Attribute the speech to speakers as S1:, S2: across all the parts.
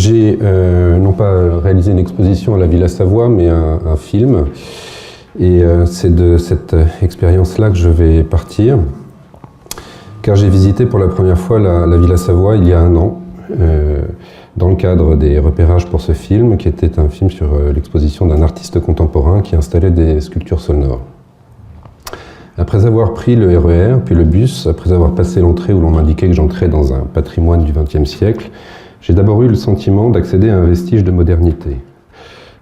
S1: J'ai non pas réalisé une exposition à la Villa Savoie, mais un film. Et c'est de cette expérience-là que je vais partir, car j'ai visité pour la première fois la Villa Savoie il y a 1 an, dans le cadre des repérages pour ce film, qui était un film sur l'exposition d'un artiste contemporain qui installait des sculptures sonores. Après avoir pris le RER, puis le bus, après avoir passé l'entrée où l'on m'indiquait que j'entrais dans un patrimoine du XXe siècle, j'ai d'abord eu le sentiment d'accéder à un vestige de modernité.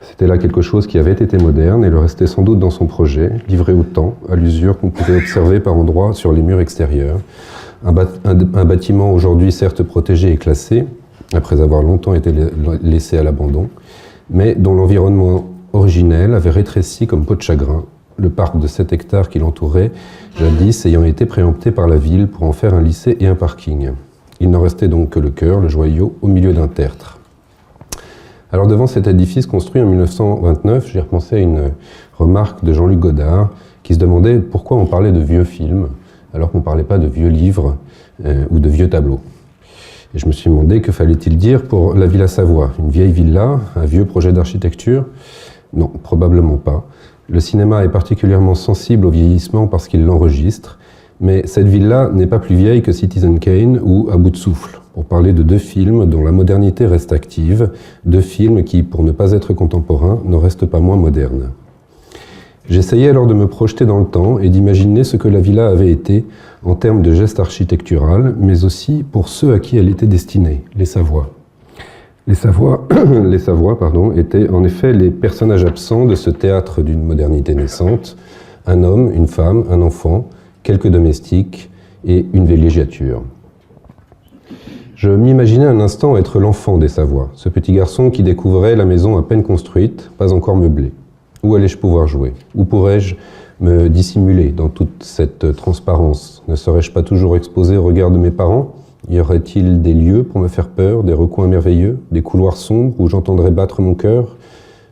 S1: C'était là quelque chose qui avait été moderne et le restait sans doute dans son projet, livré au temps, à l'usure qu'on pouvait observer par endroits sur les murs extérieurs. Un bâtiment aujourd'hui certes protégé et classé, après avoir longtemps été laissé à l'abandon, mais dont l'environnement originel avait rétréci comme peau de chagrin, le parc de 7 hectares qui l'entourait, jadis ayant été préempté par la ville pour en faire un lycée et un parking. Il n'en restait donc que le cœur, le joyau, au milieu d'un tertre. Alors devant cet édifice construit en 1929, j'ai repensé à une remarque de Jean-Luc Godard qui se demandait pourquoi on parlait de vieux films alors qu'on ne parlait pas de vieux livres ou de vieux tableaux. Et je me suis demandé que fallait-il dire pour la Villa Savoie, une vieille villa, un vieux projet d'architecture? Non, probablement pas. Le cinéma est particulièrement sensible au vieillissement parce qu'il l'enregistre, mais cette villa n'est pas plus vieille que Citizen Kane ou À bout de souffle, pour parler de 2 films dont la modernité reste active, 2 films qui, pour ne pas être contemporains, ne restent pas moins modernes. J'essayais alors de me projeter dans le temps et d'imaginer ce que la villa avait été en termes de geste architectural, mais aussi pour ceux à qui elle était destinée, les Savoie. Les Savoie étaient en effet les personnages absents de ce théâtre d'une modernité naissante, un homme, une femme, un enfant, quelques domestiques et une villégiature. Je m'imaginais un instant être l'enfant des Savoie, ce petit garçon qui découvrait la maison à peine construite, pas encore meublée. Où allais-je pouvoir jouer? Où pourrais-je me dissimuler dans toute cette transparence? Ne serais-je pas toujours exposé au regard de mes parents? Y aurait-il des lieux pour me faire peur, des recoins merveilleux, des couloirs sombres où j'entendrais battre mon cœur?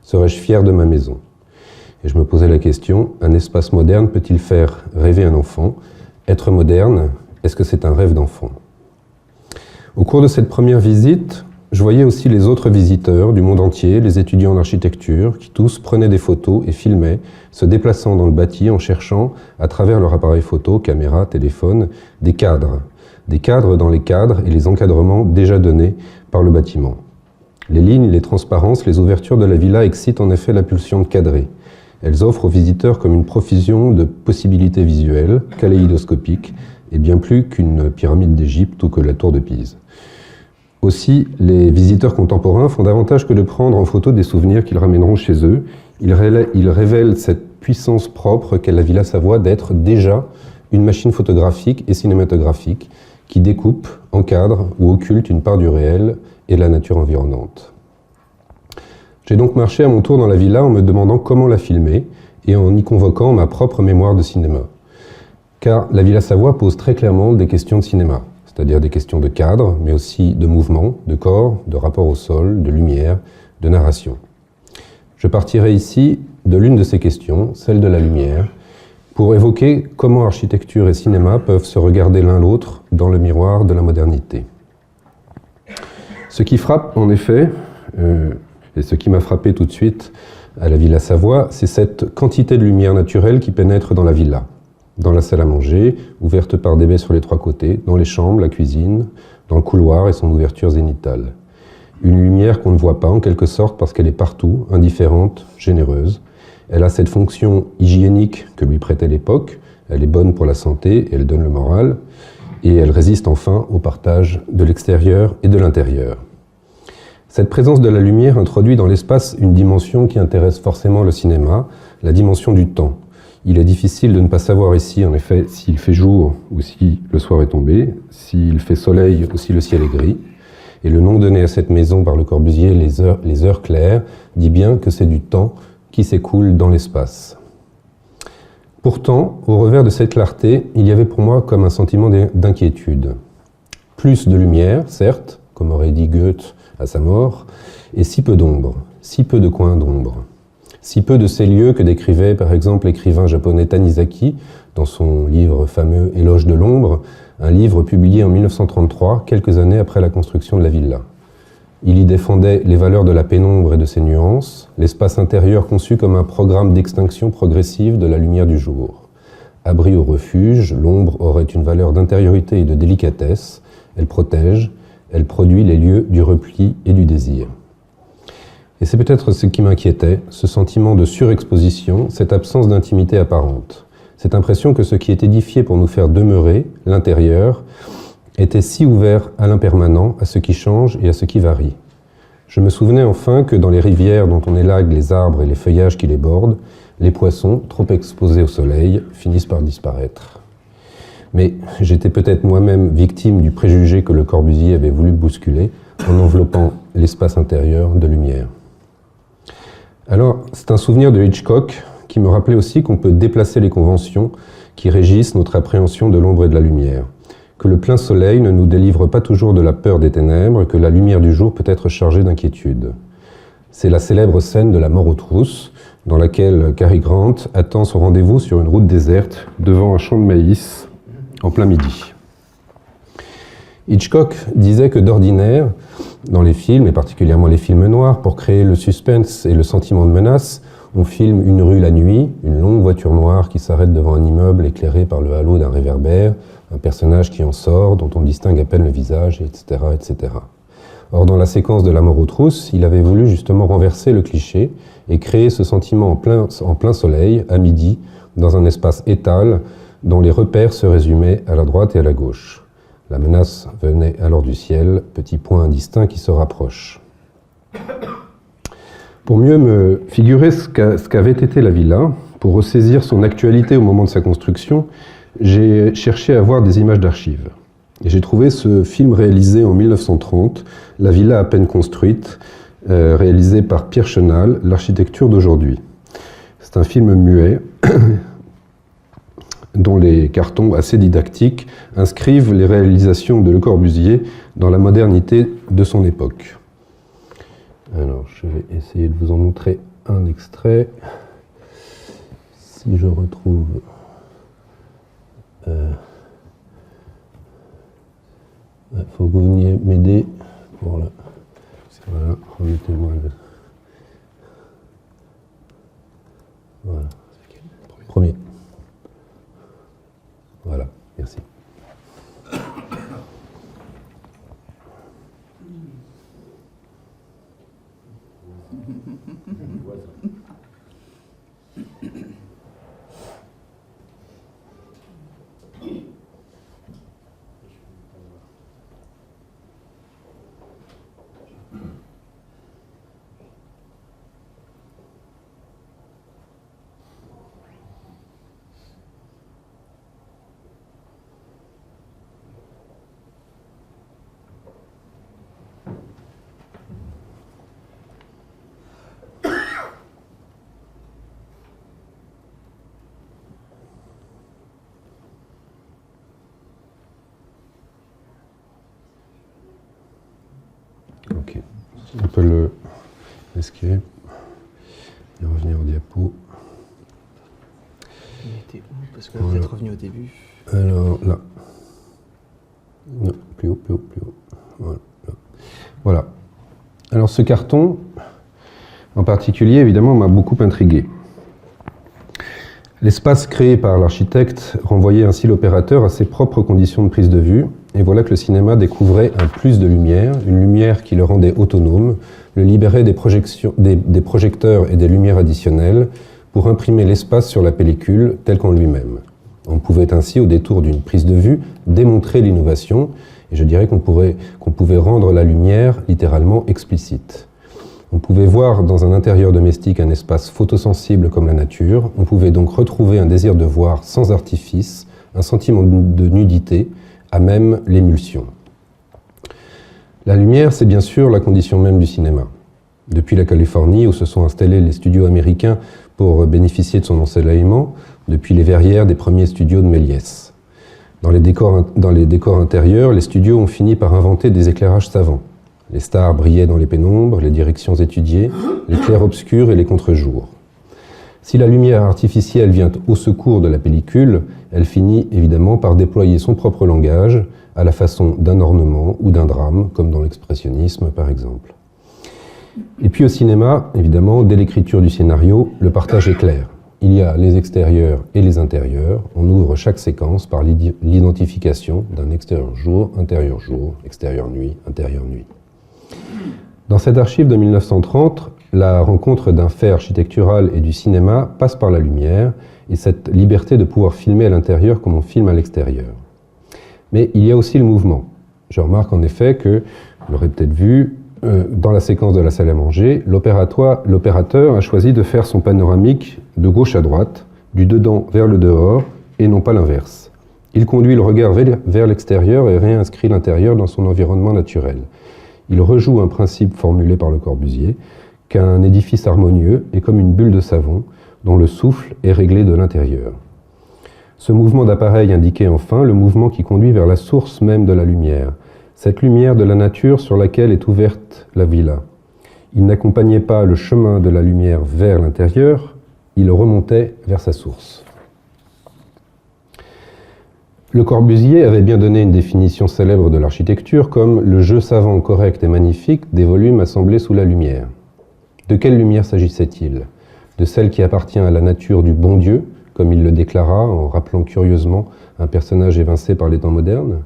S1: Serais-je fier de ma maison? Et je me posais la question, un espace moderne peut-il faire rêver un enfant? Être moderne, est-ce que c'est un rêve d'enfant? Au cours de cette première visite, je voyais aussi les autres visiteurs du monde entier, les étudiants en architecture, qui tous prenaient des photos et filmaient, se déplaçant dans le bâti en cherchant, à travers leur appareil photo, caméra, téléphone, des cadres dans les cadres et les encadrements déjà donnés par le bâtiment. Les lignes, les transparences, les ouvertures de la villa excitent en effet la pulsion de cadrer. Elles offrent aux visiteurs comme une profusion de possibilités visuelles, kaléidoscopiques, et bien plus qu'une pyramide d'Égypte ou que la tour de Pise. Aussi, les visiteurs contemporains font davantage que de prendre en photo des souvenirs qu'ils ramèneront chez eux. Ils révèlent cette puissance propre qu'est la Villa Savoie d'être déjà une machine photographique et cinématographique qui découpe, encadre ou occulte une part du réel et de la nature environnante. J'ai donc marché à mon tour dans la villa en me demandant comment la filmer et en y convoquant ma propre mémoire de cinéma. Car la Villa Savoie pose très clairement des questions de cinéma, c'est-à-dire des questions de cadre, mais aussi de mouvement, de corps, de rapport au sol, de lumière, de narration. Je partirai ici de l'une de ces questions, celle de la lumière, pour évoquer comment architecture et cinéma peuvent se regarder l'un l'autre dans le miroir de la modernité. Ce qui frappe, en effet, et ce qui m'a frappé tout de suite à la Villa Savoie, c'est cette quantité de lumière naturelle qui pénètre dans la villa. Dans la salle à manger, ouverte par des baies sur les 3 côtés, dans les chambres, la cuisine, dans le couloir et son ouverture zénithale. Une lumière qu'on ne voit pas en quelque sorte parce qu'elle est partout, indifférente, généreuse. Elle a cette fonction hygiénique que lui prêtait l'époque, elle est bonne pour la santé et elle donne le moral, et elle résiste enfin au partage de l'extérieur et de l'intérieur. Cette présence de la lumière introduit dans l'espace une dimension qui intéresse forcément le cinéma, la dimension du temps. Il est difficile de ne pas savoir ici, en effet, s'il fait jour ou si le soir est tombé, s'il fait soleil ou si le ciel est gris. Et le nom donné à cette maison par Le Corbusier, les heures claires, dit bien que c'est du temps qui s'écoule dans l'espace. Pourtant, au revers de cette clarté, il y avait pour moi comme un sentiment d'inquiétude. Plus de lumière, certes, comme aurait dit Goethe à sa mort, et si peu d'ombre, si peu de coins d'ombre. Si peu de ces lieux que décrivait par exemple l'écrivain japonais Tanizaki dans son livre fameux « Éloge de l'ombre », un livre publié en 1933, quelques années après la construction de la villa. Il y défendait les valeurs de la pénombre et de ses nuances, l'espace intérieur conçu comme un programme d'extinction progressive de la lumière du jour. Abri au refuge, l'ombre aurait une valeur d'intériorité et de délicatesse, elle protège, elle produit les lieux du repli et du désir. Et c'est peut-être ce qui m'inquiétait, ce sentiment de surexposition, cette absence d'intimité apparente, cette impression que ce qui est édifié pour nous faire demeurer, l'intérieur, était si ouvert à l'impermanent, à ce qui change et à ce qui varie. Je me souvenais enfin que dans les rivières dont on élague les arbres et les feuillages qui les bordent, les poissons, trop exposés au soleil, finissent par disparaître. Mais j'étais peut-être moi-même victime du préjugé que Le Corbusier avait voulu bousculer en enveloppant l'espace intérieur de lumière. Alors, c'est un souvenir de Hitchcock qui me rappelait aussi qu'on peut déplacer les conventions qui régissent notre appréhension de l'ombre et de la lumière, que le plein soleil ne nous délivre pas toujours de la peur des ténèbres, que la lumière du jour peut être chargée d'inquiétude. C'est la célèbre scène de la mort aux trousses, dans laquelle Cary Grant attend son rendez-vous sur une route déserte, devant un champ de maïs, en plein midi. Hitchcock disait que d'ordinaire, dans les films, et particulièrement les films noirs, pour créer le suspense et le sentiment de menace, on filme une rue la nuit, une longue voiture noire qui s'arrête devant un immeuble éclairé par le halo d'un réverbère, un personnage qui en sort, dont on distingue à peine le visage, etc., etc. Or, dans la séquence de la mort aux trousses, il avait voulu justement renverser le cliché et créer ce sentiment en plein soleil, à midi, dans un espace étal dont les repères se résumaient à la droite et à la gauche. La menace venait alors du ciel, petit point indistinct qui se rapproche. Pour mieux me figurer ce qu'avait été la villa, pour ressaisir son actualité au moment de sa construction, j'ai cherché à voir des images d'archives. Et j'ai trouvé ce film réalisé en 1930, La villa à peine construite, réalisé par Pierre Chenal, L'architecture d'aujourd'hui. C'est un film muet, dont les cartons assez didactiques inscrivent les réalisations de Le Corbusier dans la modernité de son époque. Alors, je vais essayer de vous en montrer un extrait. Si je retrouve... faut que vous veniez m'aider pour le... Voilà, remettez-moi le... Voilà. Premier. Voilà, merci. Ok, on peut le escape et revenir au diapo.
S2: Il était où? Parce qu'on est peut-être revenu au début.
S1: Alors là. Non, plus haut, plus haut, plus haut. Voilà. Voilà. Alors ce carton, en particulier, évidemment, m'a beaucoup intrigué. L'espace créé par l'architecte renvoyait ainsi l'opérateur à ses propres conditions de prise de vue, et voilà que le cinéma découvrait un plus de lumière, une lumière qui le rendait autonome, le libérait des projecteurs et des lumières additionnelles pour imprimer l'espace sur la pellicule tel qu'en lui-même. On pouvait ainsi, au détour d'une prise de vue, démontrer l'innovation, et je dirais qu'on pouvait rendre la lumière littéralement explicite. On pouvait voir dans un intérieur domestique un espace photosensible comme la nature, on pouvait donc retrouver un désir de voir sans artifice, un sentiment de nudité, à même l'émulsion. La lumière, c'est bien sûr la condition même du cinéma. Depuis la Californie, où se sont installés les studios américains pour bénéficier de son ensoleillement, depuis les verrières des premiers studios de Méliès. Dans les décors intérieurs, les studios ont fini par inventer des éclairages savants. Les stars brillaient dans les pénombres, les directions étudiées, les clairs-obscurs et les contre-jours. Si la lumière artificielle vient au secours de la pellicule, elle finit évidemment par déployer son propre langage à la façon d'un ornement ou d'un drame, comme dans l'expressionnisme par exemple. Et puis au cinéma, évidemment, dès l'écriture du scénario, le partage est clair. Il y a les extérieurs et les intérieurs. On ouvre chaque séquence par l'identification d'un extérieur jour, extérieur nuit, intérieur nuit. Dans cette archive de 1930, la rencontre d'un fait architectural et du cinéma passe par la lumière et cette liberté de pouvoir filmer à l'intérieur comme on filme à l'extérieur. Mais il y a aussi le mouvement. Je remarque en effet que, vous l'aurez peut-être vu, dans la séquence de la salle à manger, l'opérateur a choisi de faire son panoramique de gauche à droite, du dedans vers le dehors, et non pas l'inverse. Il conduit le regard vers l'extérieur et réinscrit l'intérieur dans son environnement naturel. Il rejoue un principe formulé par Le Corbusier, qu'un édifice harmonieux est comme une bulle de savon, dont le souffle est réglé de l'intérieur. Ce mouvement d'appareil indiquait enfin le mouvement qui conduit vers la source même de la lumière, cette lumière de la nature sur laquelle est ouverte la villa. Il n'accompagnait pas le chemin de la lumière vers l'intérieur, il remontait vers sa source. Le Corbusier avait bien donné une définition célèbre de l'architecture comme le jeu savant, correct et magnifique des volumes assemblés sous la lumière. De quelle lumière s'agissait-il? De celle qui appartient à la nature du bon Dieu, comme il le déclara en rappelant curieusement un personnage évincé par les temps modernes?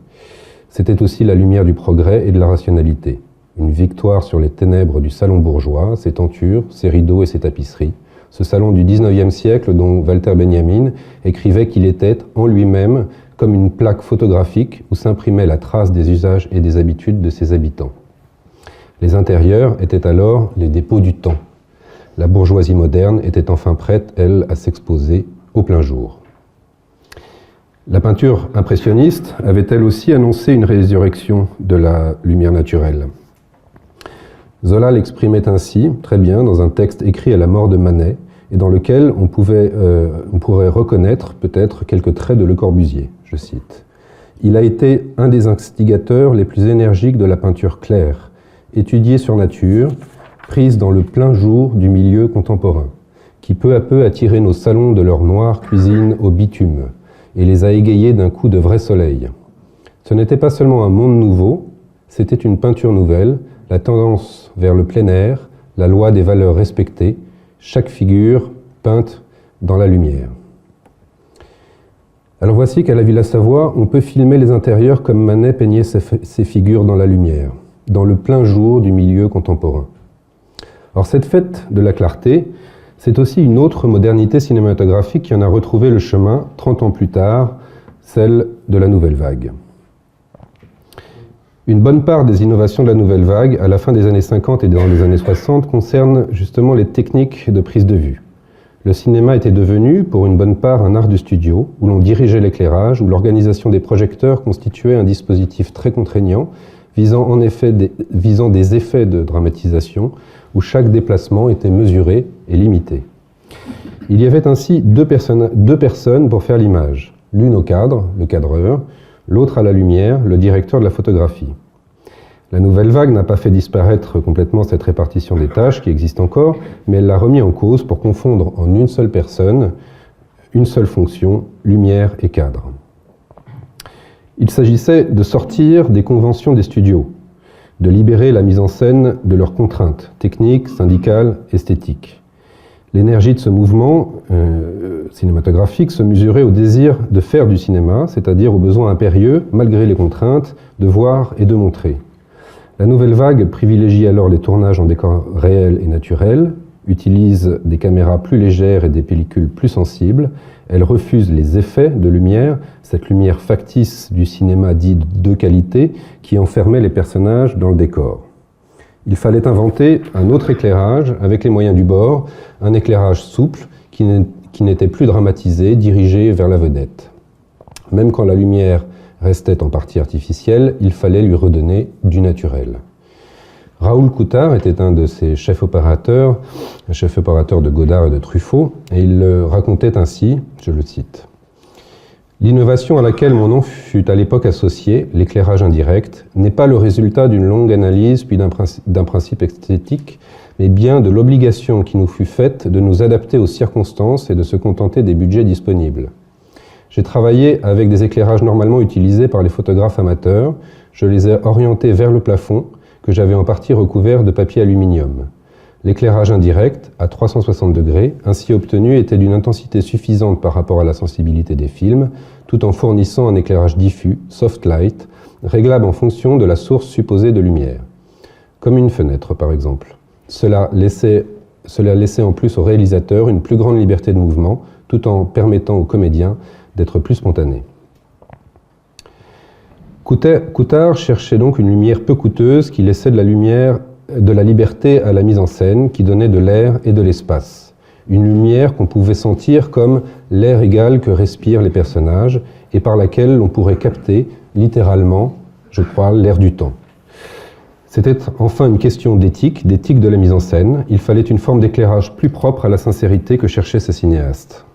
S1: C'était aussi la lumière du progrès et de la rationalité, une victoire sur les ténèbres du salon bourgeois, ses tentures, ses rideaux et ses tapisseries, ce salon du XIXe siècle dont Walter Benjamin écrivait qu'il était en lui-même comme une plaque photographique où s'imprimait la trace des usages et des habitudes de ses habitants. Les intérieurs étaient alors les dépôts du temps. La bourgeoisie moderne était enfin prête, elle, à s'exposer au plein jour. La peinture impressionniste avait elle aussi annoncé une résurrection de la lumière naturelle. Zola l'exprimait ainsi, très bien, dans un texte écrit à la mort de Manet, et dans lequel on pourrait reconnaître peut-être quelques traits de Le Corbusier, je cite. « Il a été un des instigateurs les plus énergiques de la peinture claire, étudiée sur nature, prise dans le plein jour du milieu contemporain, qui peu à peu a tiré nos salons de leur noire cuisine au bitume, et les a égayés d'un coup de vrai soleil. Ce n'était pas seulement un monde nouveau, c'était une peinture nouvelle, la tendance vers le plein air, la loi des valeurs respectées, chaque figure peinte dans la lumière. » Alors voici qu'à la Villa Savoie, on peut filmer les intérieurs comme Manet peignait ses figures dans la lumière, dans le plein jour du milieu contemporain. Or cette fête de la clarté, c'est aussi une autre modernité cinématographique qui en a retrouvé le chemin 30 ans plus tard, celle de la Nouvelle Vague. Une bonne part des innovations de la Nouvelle Vague, à la fin des années 50 et dans les années 60, concernent justement les techniques de prise de vue. Le cinéma était devenu, pour une bonne part, un art du studio, où l'on dirigeait l'éclairage, où l'organisation des projecteurs constituait un dispositif très contraignant, visant des effets de dramatisation, où chaque déplacement était mesuré et limité. Il y avait ainsi deux personnes pour faire l'image, l'une au cadre, le cadreur, l'autre à la lumière, le directeur de la photographie. La Nouvelle Vague n'a pas fait disparaître complètement cette répartition des tâches qui existe encore, mais elle l'a remis en cause pour confondre en une seule personne, une seule fonction, lumière et cadre. Il s'agissait de sortir des conventions des studios, de libérer la mise en scène de leurs contraintes techniques, syndicales, esthétiques. L'énergie de ce mouvement cinématographique se mesurait au désir de faire du cinéma, c'est-à-dire au besoin impérieux, malgré les contraintes, de voir et de montrer. La Nouvelle Vague privilégie alors les tournages en décors réels et naturels, utilise des caméras plus légères et des pellicules plus sensibles. Elle refuse les effets de lumière, cette lumière factice du cinéma dit de qualité qui enfermait les personnages dans le décor. Il fallait inventer un autre éclairage avec les moyens du bord, un éclairage souple qui n'était plus dramatisé, dirigé vers la vedette. Même quand la lumière restait en partie artificielle, il fallait lui redonner du naturel. Raoul Coutard était un de ces chefs opérateurs, un chef opérateur de Godard et de Truffaut, et il le racontait ainsi, je le cite. L'innovation à laquelle mon nom fut à l'époque associé, l'éclairage indirect, n'est pas le résultat d'une longue analyse puis d'un principe esthétique, mais bien de l'obligation qui nous fut faite de nous adapter aux circonstances et de se contenter des budgets disponibles. J'ai travaillé avec des éclairages normalement utilisés par les photographes amateurs. Je les ai orientés vers le plafond, que j'avais en partie recouvert de papier aluminium. L'éclairage indirect, à 360 degrés, ainsi obtenu, était d'une intensité suffisante par rapport à la sensibilité des films, tout en fournissant un éclairage diffus, soft light, réglable en fonction de la source supposée de lumière. Comme une fenêtre, par exemple. Cela laissait en plus au réalisateur une plus grande liberté de mouvement, tout en permettant aux comédiens d'être plus spontanés. Coutard cherchait donc une lumière peu coûteuse qui laissait de la liberté à la mise en scène, qui donnait de l'air et de l'espace. Une lumière qu'on pouvait sentir comme l'air égal que respirent les personnages et par laquelle on pourrait capter, littéralement, je crois, l'air du temps. C'était enfin une question d'éthique de la mise en scène. Il fallait une forme d'éclairage plus propre à la sincérité que cherchaient ces cinéastes.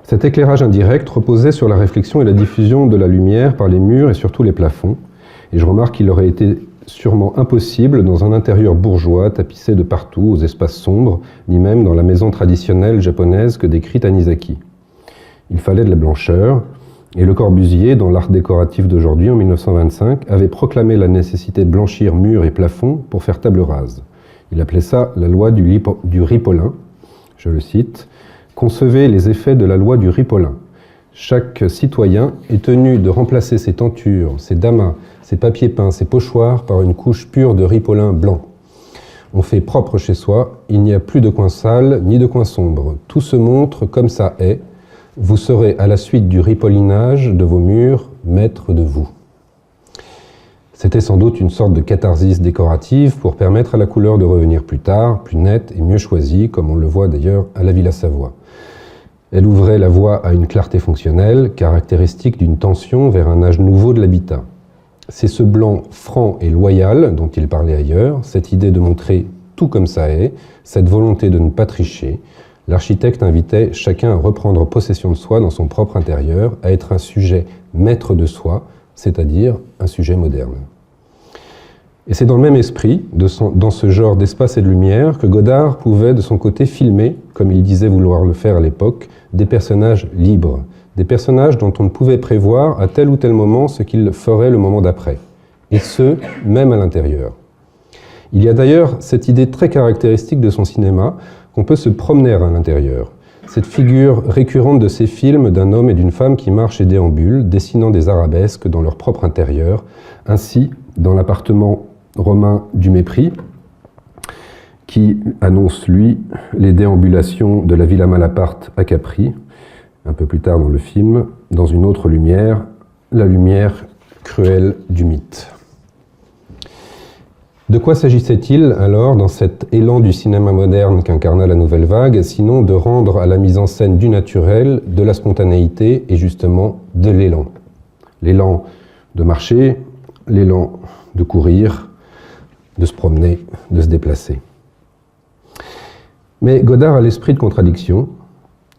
S1: Cet éclairage indirect reposait sur la réflexion et la diffusion de la lumière par les murs et surtout les plafonds. Et je remarque qu'il aurait été sûrement impossible dans un intérieur bourgeois tapissé de partout aux espaces sombres, ni même dans la maison traditionnelle japonaise que décrit Tanizaki. Il fallait de la blancheur, et Le Corbusier, dans l'art décoratif d'aujourd'hui, en 1925, avait proclamé la nécessité de blanchir murs et plafonds pour faire table rase. Il appelait ça la loi du ripolin, je le cite, « Concevez les effets de la loi du ripolin. Chaque citoyen est tenu de remplacer ses tentures, ses damas, ses papiers peints, ses pochoirs par une couche pure de ripolin blanc. On fait propre chez soi, il n'y a plus de coin sale ni de coin sombre. Tout se montre comme ça est. Vous serez à la suite du ripollinage de vos murs, maître de vous. » C'était sans doute une sorte de catharsis décorative pour permettre à la couleur de revenir plus tard, plus nette et mieux choisie, comme on le voit d'ailleurs à la Villa Savoie. Elle ouvrait la voie à une clarté fonctionnelle, caractéristique d'une tension vers un âge nouveau de l'habitat. C'est ce blanc franc et loyal dont il parlait ailleurs, cette idée de montrer tout comme ça est, cette volonté de ne pas tricher. L'architecte invitait chacun à reprendre possession de soi dans son propre intérieur, à être un sujet maître de soi, c'est-à-dire un sujet moderne. Et c'est dans le même esprit, dans ce genre d'espace et de lumière, que Godard pouvait de son côté filmer, comme il disait vouloir le faire à l'époque, des personnages libres, des personnages dont on ne pouvait prévoir à tel ou tel moment ce qu'ils feraient le moment d'après, et ce, même à l'intérieur. Il y a d'ailleurs cette idée très caractéristique de son cinéma qu'on peut se promener à l'intérieur, cette figure récurrente de ces films d'un homme et d'une femme qui marchent et déambulent, dessinant des arabesques dans leur propre intérieur, ainsi dans l'appartement romain du mépris, qui annonce, lui, les déambulations de la Villa Malaparte à Capri, un peu plus tard dans le film, dans une autre lumière, la lumière cruelle du mythe. De quoi s'agissait-il alors dans cet élan du cinéma moderne qu'incarna la Nouvelle Vague, sinon de rendre à la mise en scène du naturel, de la spontanéité et justement de l'élan. L'élan de marcher, l'élan de courir, de se promener, de se déplacer. Mais Godard a l'esprit de contradiction.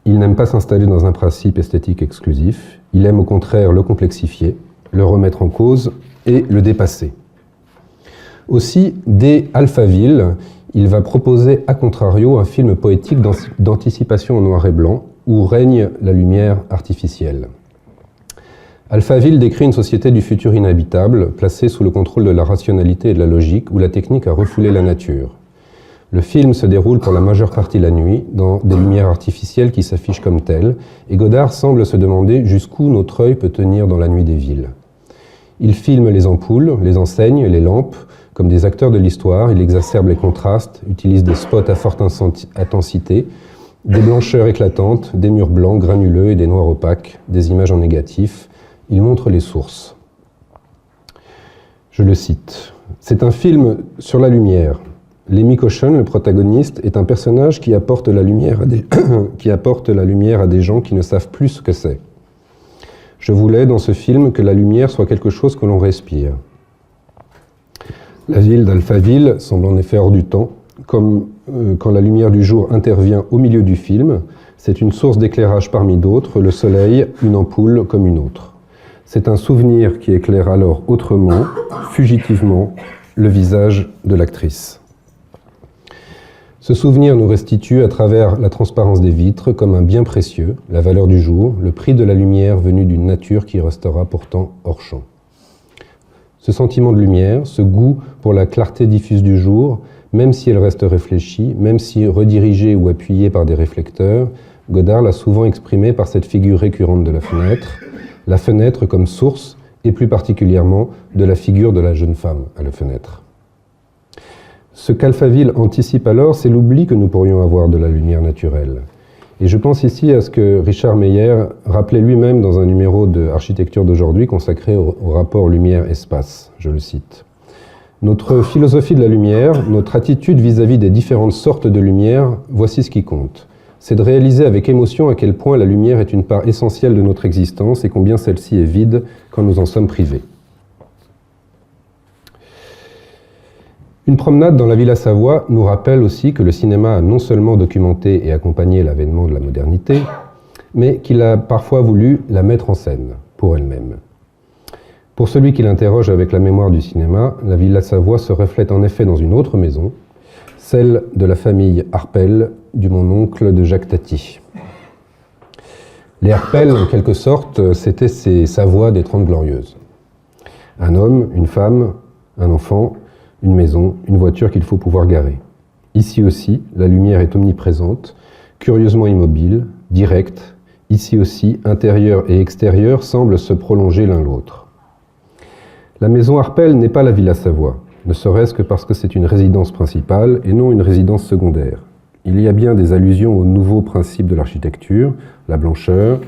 S1: Il n'aime pas s'installer dans un principe esthétique exclusif. Il aime au contraire le complexifier, le remettre en cause et le dépasser. Aussi, dès Alphaville, il va proposer à contrario un film poétique d'anticipation en noir et blanc, où règne la lumière artificielle. Alphaville décrit une société du futur inhabitable, placée sous le contrôle de la rationalité et de la logique, où la technique a refoulé la nature. Le film se déroule pour la majeure partie la nuit, dans des lumières artificielles qui s'affichent comme telles, et Godard semble se demander jusqu'où notre œil peut tenir dans la nuit des villes. Il filme les ampoules, les enseignes, les lampes, comme des acteurs de l'histoire. Il exacerbe les contrastes, utilise des spots à forte intensité, des blancheurs éclatantes, des murs blancs granuleux et des noirs opaques, des images en négatif. Il montre les sources. Je le cite. « C'est un film sur la lumière. Lemmy Caution, le protagoniste, est un personnage qui apporte la lumière à des gens qui ne savent plus ce que c'est. Je voulais, dans ce film, que la lumière soit quelque chose que l'on respire. La ville d'Alphaville semble en effet hors du temps, comme quand la lumière du jour intervient au milieu du film. C'est une source d'éclairage parmi d'autres, le soleil, une ampoule comme une autre. C'est un souvenir qui éclaire alors autrement, fugitivement, le visage de l'actrice. Ce souvenir nous restitue à travers la transparence des vitres comme un bien précieux, la valeur du jour, le prix de la lumière venue d'une nature qui restera pourtant hors champ. Ce sentiment de lumière, ce goût pour la clarté diffuse du jour, même si elle reste réfléchie, même si redirigée ou appuyée par des réflecteurs, Godard l'a souvent exprimé par cette figure récurrente de la fenêtre comme source, et plus particulièrement de la figure de la jeune femme à la fenêtre. Ce qu'Alphaville anticipe alors, c'est l'oubli que nous pourrions avoir de la lumière naturelle. Et je pense ici à ce que Richard Meyer rappelait lui-même dans un numéro de Architecture d'aujourd'hui consacré au rapport lumière-espace. Je le cite. Notre philosophie de la lumière, notre attitude vis-à-vis des différentes sortes de lumière, voici ce qui compte. C'est de réaliser avec émotion à quel point la lumière est une part essentielle de notre existence et combien celle-ci est vide quand nous en sommes privés. Une promenade dans la Villa Savoie nous rappelle aussi que le cinéma a non seulement documenté et accompagné l'avènement de la modernité, mais qu'il a parfois voulu la mettre en scène pour elle-même. Pour celui qui l'interroge avec la mémoire du cinéma, la Villa Savoie se reflète en effet dans une autre maison, celle de la famille Harpel, du mon-oncle de Jacques Tati. Les Harpel, en quelque sorte, c'étaient ces Savoies des Trente Glorieuses. Un homme, une femme, un enfant, une maison, une voiture qu'il faut pouvoir garer. Ici aussi, la lumière est omniprésente, curieusement immobile, directe. Ici aussi, intérieur et extérieur semblent se prolonger l'un l'autre. La maison Harpel n'est pas la Villa Savoie, ne serait-ce que parce que c'est une résidence principale et non une résidence secondaire. Il y a bien des allusions aux nouveaux principes de l'architecture, la blancheur,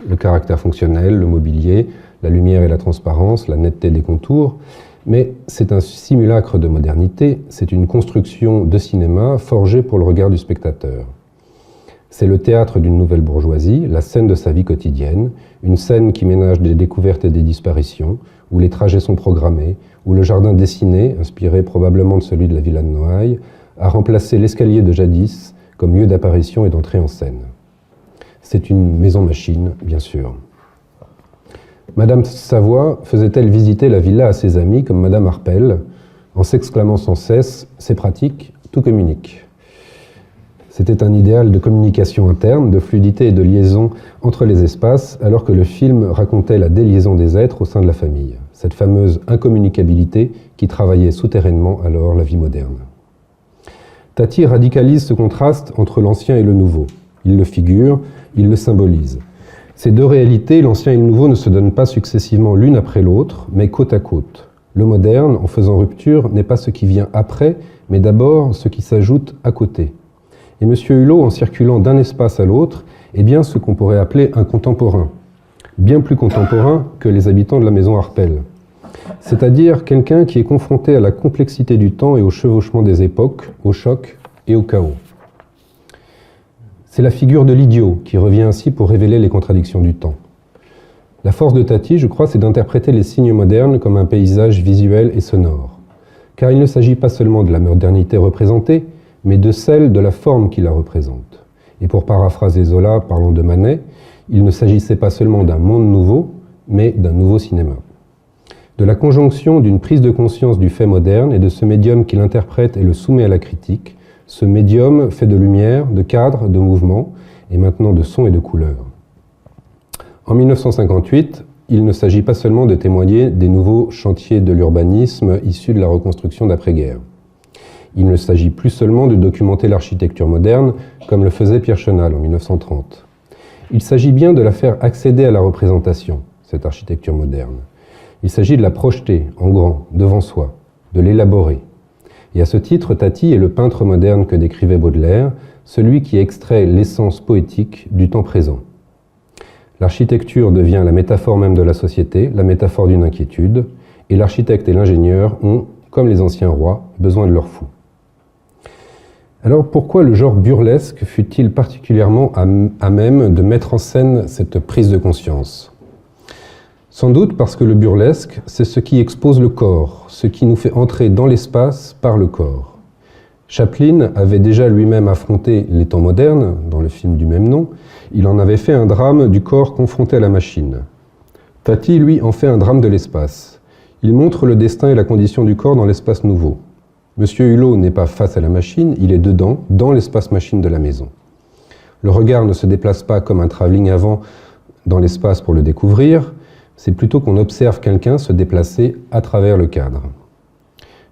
S1: le caractère fonctionnel, le mobilier, la lumière et la transparence, la netteté des contours, mais c'est un simulacre de modernité, c'est une construction de cinéma forgée pour le regard du spectateur. C'est le théâtre d'une nouvelle bourgeoisie, la scène de sa vie quotidienne, une scène qui ménage des découvertes et des disparitions, où les trajets sont programmés, où le jardin dessiné, inspiré probablement de celui de la Villa de Noailles, a remplacé l'escalier de jadis comme lieu d'apparition et d'entrée en scène. C'est une maison-machine, bien sûr. Madame Savoie faisait-elle visiter la villa à ses amis comme Madame Harpel, en s'exclamant sans cesse « c'est pratique, tout communique ». C'était un idéal de communication interne, de fluidité et de liaison entre les espaces, alors que le film racontait la déliaison des êtres au sein de la famille, cette fameuse incommunicabilité qui travaillait souterrainement alors la vie moderne. Tati radicalise ce contraste entre l'ancien et le nouveau. Il le figure, il le symbolise. Ces deux réalités, l'ancien et le nouveau, ne se donnent pas successivement l'une après l'autre, mais côte à côte. Le moderne, en faisant rupture, n'est pas ce qui vient après, mais d'abord ce qui s'ajoute à côté. Et M. Hulot, en circulant d'un espace à l'autre, est bien ce qu'on pourrait appeler un contemporain, bien plus contemporain que les habitants de la maison Harpel. C'est-à-dire quelqu'un qui est confronté à la complexité du temps et au chevauchement des époques, au choc et au chaos. C'est la figure de l'idiot qui revient ainsi pour révéler les contradictions du temps. La force de Tati, je crois, c'est d'interpréter les signes modernes comme un paysage visuel et sonore. Car il ne s'agit pas seulement de la modernité représentée, mais de celle de la forme qui la représente. Et pour paraphraser Zola parlant de Manet, il ne s'agissait pas seulement d'un monde nouveau, mais d'un nouveau cinéma. De la conjonction d'une prise de conscience du fait moderne et de ce médium qui l'interprète et le soumet à la critique, ce médium fait de lumière, de cadre, de mouvement, et maintenant de son et de couleur. En 1958, il ne s'agit pas seulement de témoigner des nouveaux chantiers de l'urbanisme issus de la reconstruction d'après-guerre. Il ne s'agit plus seulement de documenter l'architecture moderne, comme le faisait Pierre Chenal en 1930. Il s'agit bien de la faire accéder à la représentation, cette architecture moderne. Il s'agit de la projeter en grand, devant soi, de l'élaborer. Et à ce titre, Tati est le peintre moderne que décrivait Baudelaire, celui qui extrait l'essence poétique du temps présent. L'architecture devient la métaphore même de la société, la métaphore d'une inquiétude, et l'architecte et l'ingénieur ont, comme les anciens rois, besoin de leur fou. Alors pourquoi le genre burlesque fut-il particulièrement à même de mettre en scène cette prise de conscience ? Sans doute parce que le burlesque, c'est ce qui expose le corps, ce qui nous fait entrer dans l'espace par le corps. Chaplin avait déjà lui-même affronté les temps modernes dans le film du même nom. Il en avait fait un drame du corps confronté à la machine. Tati, lui, en fait un drame de l'espace. Il montre le destin et la condition du corps dans l'espace nouveau. Monsieur Hulot n'est pas face à la machine, il est dedans, dans l'espace machine de la maison. Le regard ne se déplace pas comme un travelling avant dans l'espace pour le découvrir, c'est plutôt qu'on observe quelqu'un se déplacer à travers le cadre.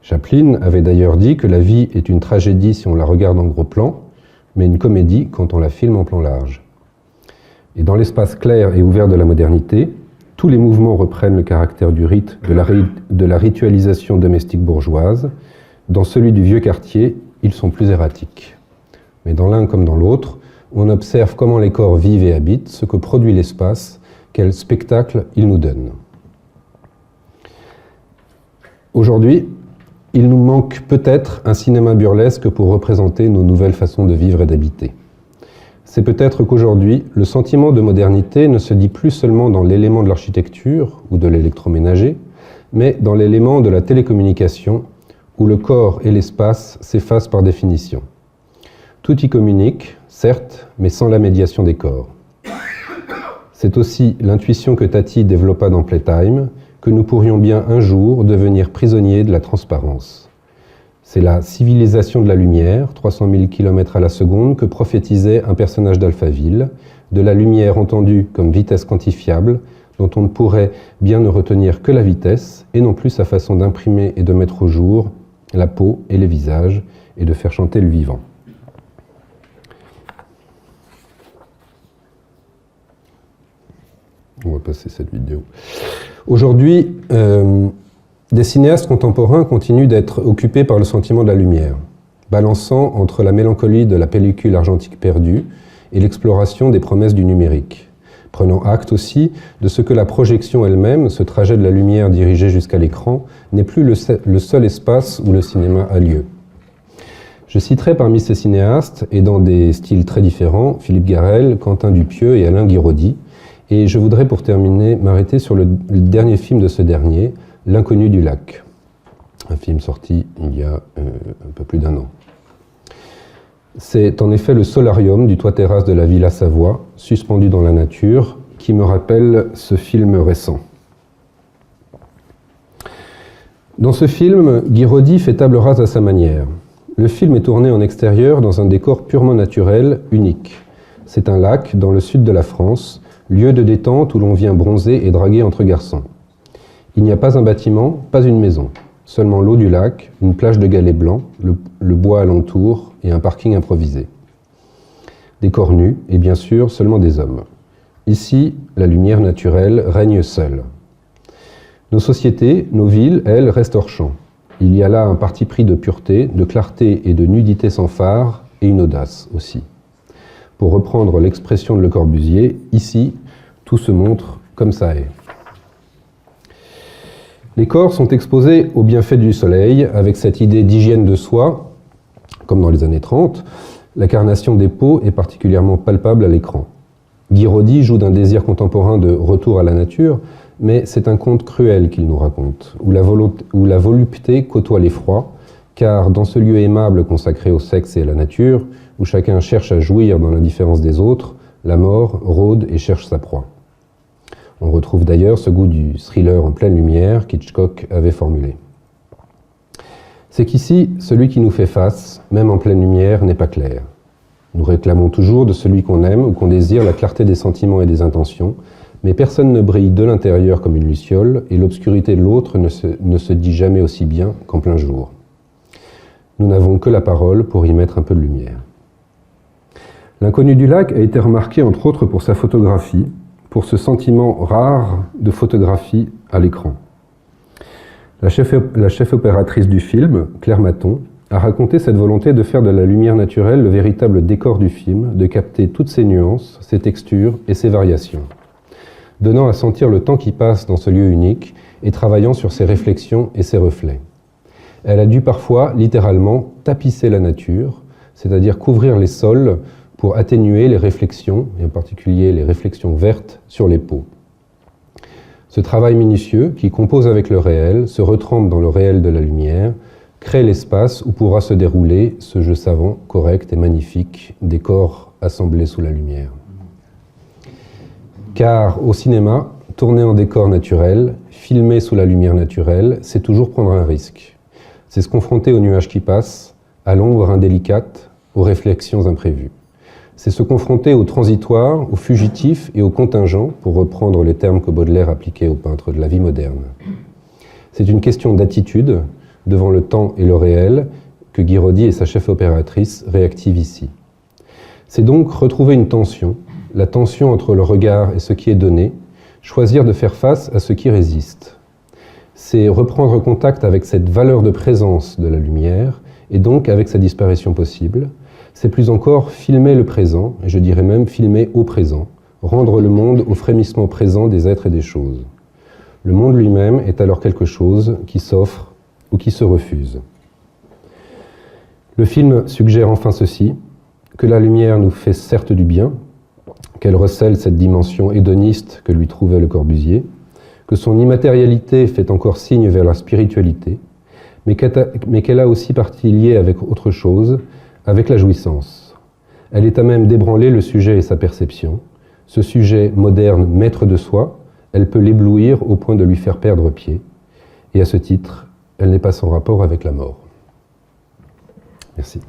S1: Chaplin avait d'ailleurs dit que la vie est une tragédie si on la regarde en gros plan, mais une comédie quand on la filme en plan large. Et dans l'espace clair et ouvert de la modernité, tous les mouvements reprennent le caractère du rite, de la ritualisation domestique bourgeoise. Dans celui du vieux quartier, ils sont plus erratiques. Mais dans l'un comme dans l'autre, on observe comment les corps vivent et habitent, ce que produit l'espace, quel spectacle il nous donne. Aujourd'hui, il nous manque peut-être un cinéma burlesque pour représenter nos nouvelles façons de vivre et d'habiter. C'est peut-être qu'aujourd'hui, le sentiment de modernité ne se dit plus seulement dans l'élément de l'architecture ou de l'électroménager, mais dans l'élément de la télécommunication, où le corps et l'espace s'effacent par définition. Tout y communique, certes, mais sans la médiation des corps. C'est aussi l'intuition que Tati développa dans Playtime, que nous pourrions bien un jour devenir prisonniers de la transparence. C'est la civilisation de la lumière, 300 000 km à la seconde, que prophétisait un personnage d'Alphaville, de la lumière entendue comme vitesse quantifiable, dont on ne pourrait bien ne retenir que la vitesse, et non plus sa façon d'imprimer et de mettre au jour la peau et les visages, et de faire chanter le vivant. On va passer cette vidéo. Aujourd'hui, des cinéastes contemporains continuent d'être occupés par le sentiment de la lumière, balançant entre la mélancolie de la pellicule argentique perdue et l'exploration des promesses du numérique, prenant acte aussi de ce que la projection elle-même, ce trajet de la lumière dirigé jusqu'à l'écran, n'est plus le seul espace où le cinéma a lieu. Je citerai parmi ces cinéastes, et dans des styles très différents, Philippe Garrel, Quentin Dupieux et Alain Guiraudy, et je voudrais pour terminer m'arrêter sur le dernier film de ce dernier, L'inconnu du lac, un film sorti il y a un peu plus d'un an. C'est en effet le solarium du toit-terrasse de la Villa Savoie, suspendu dans la nature, qui me rappelle ce film récent. Dans ce film, Guiraudy fait table rase à sa manière. Le film est tourné en extérieur dans un décor purement naturel, unique. C'est un lac dans le sud de la France, lieu de détente où l'on vient bronzer et draguer entre garçons. Il n'y a pas un bâtiment, pas une maison. Seulement l'eau du lac, une plage de galets blancs, le bois alentour et un parking improvisé. Des corps nus et bien sûr seulement des hommes. Ici, la lumière naturelle règne seule. Nos sociétés, nos villes, elles, restent hors champ. Il y a là un parti pris de pureté, de clarté et de nudité sans phare, et une audace aussi. Pour reprendre l'expression de Le Corbusier, ici, tout se montre comme ça est. Les corps sont exposés aux bienfaits du soleil, avec cette idée d'hygiène de soi, comme dans les années 30, la carnation des peaux est particulièrement palpable à l'écran. Guiraudy joue d'un désir contemporain de retour à la nature, mais c'est un conte cruel qu'il nous raconte, où la volupté côtoie l'effroi, car dans ce lieu aimable consacré au sexe et à la nature, où chacun cherche à jouir dans l'indifférence des autres, la mort rôde et cherche sa proie. On retrouve d'ailleurs ce goût du thriller en pleine lumière qu'Hitchcock avait formulé. C'est qu'ici, celui qui nous fait face, même en pleine lumière, n'est pas clair. Nous réclamons toujours de celui qu'on aime ou qu'on désire la clarté des sentiments et des intentions, mais personne ne brille de l'intérieur comme une luciole, et l'obscurité de l'autre ne se dit jamais aussi bien qu'en plein jour. Nous n'avons que la parole pour y mettre un peu de lumière. L'inconnu du lac a été remarqué entre autres pour sa photographie, pour ce sentiment rare de photographie à l'écran. La chef opératrice du film, Claire Maton, a raconté cette volonté de faire de la lumière naturelle le véritable décor du film, de capter toutes ses nuances, ses textures et ses variations, donnant à sentir le temps qui passe dans ce lieu unique et travaillant sur ses réflexions et ses reflets. Elle a dû parfois, littéralement, tapisser la nature, c'est-à-dire couvrir les sols pour atténuer les réflexions, et en particulier les réflexions vertes sur les peaux. Ce travail minutieux, qui compose avec le réel, se retrempe dans le réel de la lumière, crée l'espace où pourra se dérouler ce jeu savant, correct et magnifique des corps assemblés sous la lumière. Car au cinéma, tourner en décor naturel, filmer sous la lumière naturelle, c'est toujours prendre un risque. C'est se confronter aux nuages qui passent, à l'ombre indélicate, aux réflexions imprévues. C'est se confronter au transitoire, au fugitif et au contingent, pour reprendre les termes que Baudelaire appliquait aux peintres de la vie moderne. C'est une question d'attitude devant le temps et le réel que Guiraudy et sa chef opératrice réactivent ici. C'est donc retrouver une tension, la tension entre le regard et ce qui est donné, choisir de faire face à ce qui résiste. C'est reprendre contact avec cette valeur de présence de la lumière et donc avec sa disparition possible. C'est plus encore filmer le présent, et je dirais même filmer au présent, rendre le monde au frémissement présent des êtres et des choses. Le monde lui-même est alors quelque chose qui s'offre ou qui se refuse. Le film suggère enfin ceci, que la lumière nous fait certes du bien, qu'elle recèle cette dimension hédoniste que lui trouvait Le Corbusier, que son immatérialité fait encore signe vers la spiritualité, mais qu'elle a aussi partie liée avec autre chose, avec la jouissance. Elle est à même d'ébranler le sujet et sa perception. Ce sujet moderne, maître de soi, elle peut l'éblouir au point de lui faire perdre pied. Et à ce titre, elle n'est pas sans rapport avec la mort. Merci.